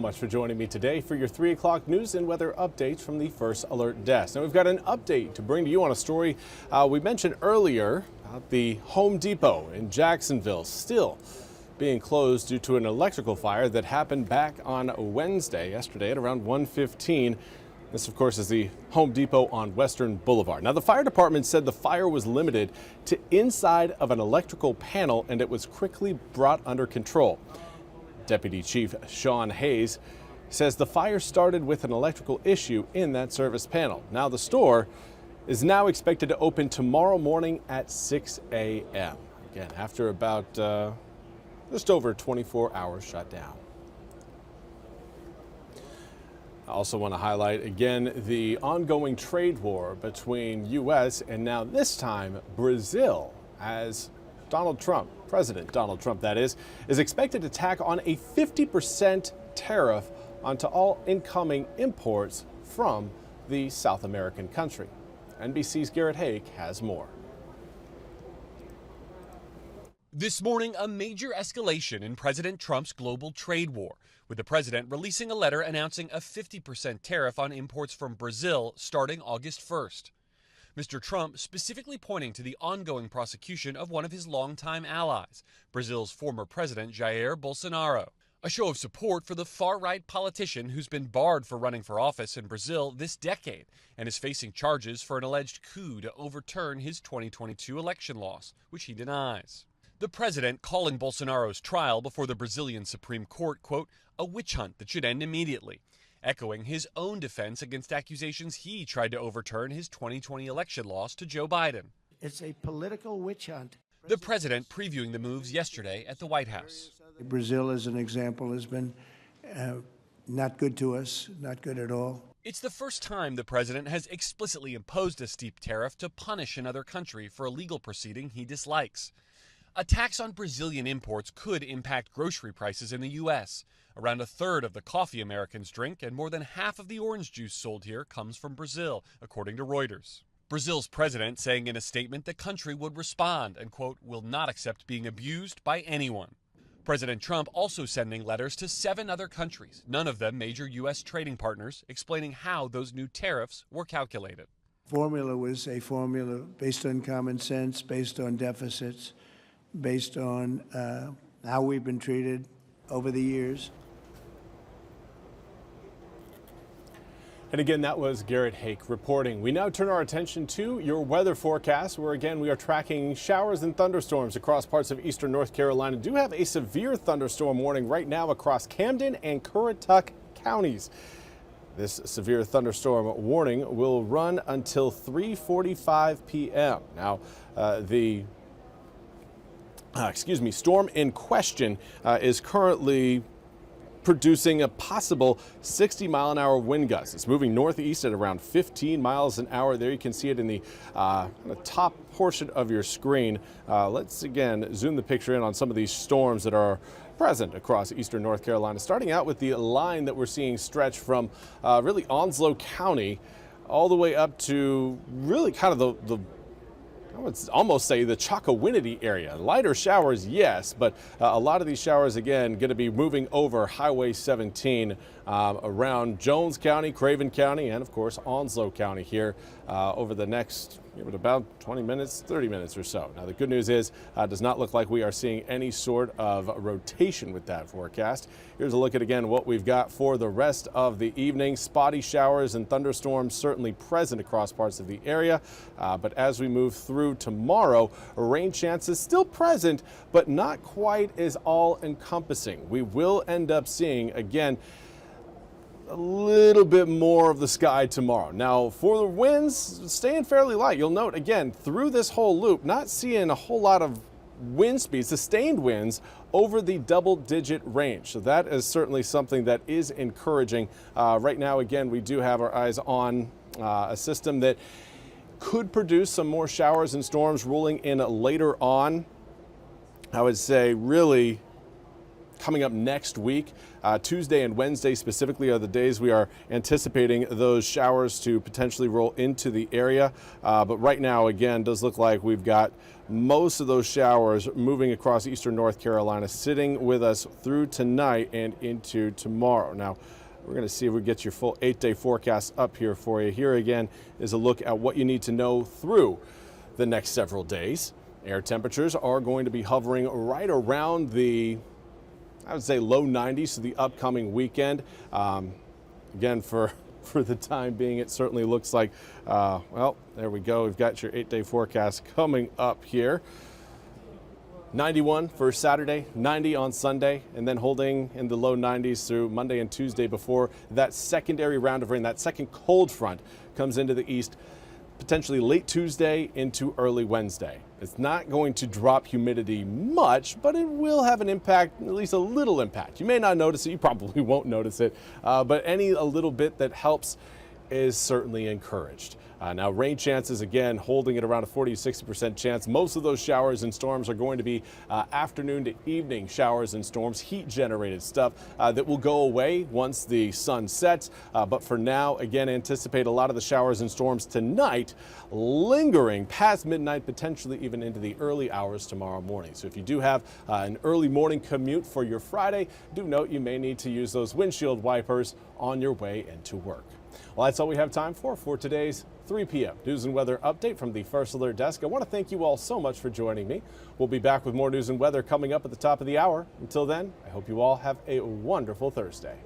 Much for joining me today for your 3 o'clock news and weather updates from the First Alert Desk. Now we've got an update to bring to you on a story we mentioned earlier about the Home Depot in Jacksonville still being closed due to an electrical fire that happened back on yesterday at around 1:15. This, of course, is the Home Depot on Western Boulevard. Now, the fire department said the fire was limited to inside of an electrical panel and it was quickly brought under control. Deputy Chief Sean Hayes says the fire started with an electrical issue in that service panel. Now, the store is now expected to open tomorrow morning at 6 a.m. Again, after about just over 24 hours shut down. I also want to highlight again the ongoing trade war between U.S. and now this time Brazil, as President Donald Trump, that is expected to tack on a 50% tariff onto all incoming imports from the South American country. NBC's Garrett Hake has more. This morning, a major escalation in President Trump's global trade war, with the president releasing a letter announcing a 50% tariff on imports from Brazil starting August 1st. Mr. Trump specifically pointing to the ongoing prosecution of one of his longtime allies, Brazil's former president Jair Bolsonaro. A show of support for the far-right politician who's been barred for running for office in Brazil this decade and is facing charges for an alleged coup to overturn his 2022 election loss, which he denies. The president calling Bolsonaro's trial before the Brazilian Supreme Court, quote, a witch hunt that should end immediately, echoing his own defense against accusations he tried to overturn his 2020 election loss to Joe Biden. It's a political witch hunt. The president previewing the moves yesterday at the White House. Brazil, as an example, has been not good to us, not good at all. It's the first time the president has explicitly imposed a steep tariff to punish another country for a legal proceeding he dislikes. A tax on Brazilian imports could impact grocery prices in the U.S. Around a third of the coffee Americans drink and more than half of the orange juice sold here comes from Brazil, according to Reuters. Brazil's president saying in a statement the country would respond and, quote, will not accept being abused by anyone. President Trump also sending letters to 7 other countries, none of them major U.S. trading partners, explaining how those new tariffs were calculated. Formula was a formula based on common sense, based on deficits, based on how we've been treated over the years. And again, that was Garrett Hake reporting. We now turn our attention to your weather forecast, where again we are tracking showers and thunderstorms across parts of eastern North Carolina. Do have a severe thunderstorm warning right now across Camden and Currituck counties. This severe thunderstorm warning will run until 3:45 p.m. Now, the storm in question is currently producing a possible 60-mile-an-hour wind gust. It's moving northeast at around 15 miles an hour. There you can see it in the top portion of your screen. Let's again zoom the picture in on some of these storms that are present across eastern North Carolina. Starting out with the line that we're seeing stretch from really Onslow County all the way up to really kind of the I would almost say the Chocowinity area. Lighter showers, yes, but a lot of these showers, again, going to be moving over Highway 17 around Jones County, Craven County, and, of course, Onslow County here over the next about 20 minutes, 30 minutes or so. Now, the good news is it does not look like we are seeing any sort of rotation with that forecast. Here's a look at, again, what we've got for the rest of the evening. Spotty showers and thunderstorms certainly present across parts of the area, but as we move through tomorrow, rain chances still present, but not quite as all-encompassing. We will end up seeing, again, a little bit more of the sky tomorrow. Now, for the winds, staying fairly light. You'll note, again, through this whole loop, not seeing a whole lot of wind speeds, sustained winds over the double-digit range. So that is certainly something that is encouraging. Right now, again, we do have our eyes on a system that could produce some more showers and storms rolling in later on. I would say really coming up next week. Tuesday and Wednesday specifically are the days we are anticipating those showers to potentially roll into the area. But right now, again, does look like we've got most of those showers moving across eastern North Carolina, sitting with us through tonight and into tomorrow. Now, we're going to see if we get your full 8-day forecast up here for you. Here again is a look at what you need to know through the next several days. Air temperatures are going to be hovering right around the, I would say, low 90s to the upcoming weekend. Again, for the time being, it certainly looks like, well, there we go. We've got your 8-day forecast coming up here. 91 for Saturday, 90 on Sunday, and then holding in the low 90s through Monday and Tuesday before that secondary round of rain, that second cold front comes into the east, potentially late Tuesday into early Wednesday. It's not going to drop humidity much, but it will have an impact, at least a little impact. You may not notice it, you probably won't notice it, but a little bit that helps is certainly encouraged. Now, rain chances, again, holding at around a 40-60% chance. Most of those showers and storms are going to be afternoon to evening showers and storms, heat-generated stuff that will go away once the sun sets. But for now, again, anticipate a lot of the showers and storms tonight lingering past midnight, potentially even into the early hours tomorrow morning. So if you do have an early morning commute for your Friday, do note you may need to use those windshield wipers on your way into work. Well, that's all we have time for today's 3 p.m. News and Weather Update from the First Alert Desk. I want to thank you all so much for joining me. We'll be back with more news and weather coming up at the top of the hour. Until then, I hope you all have a wonderful Thursday.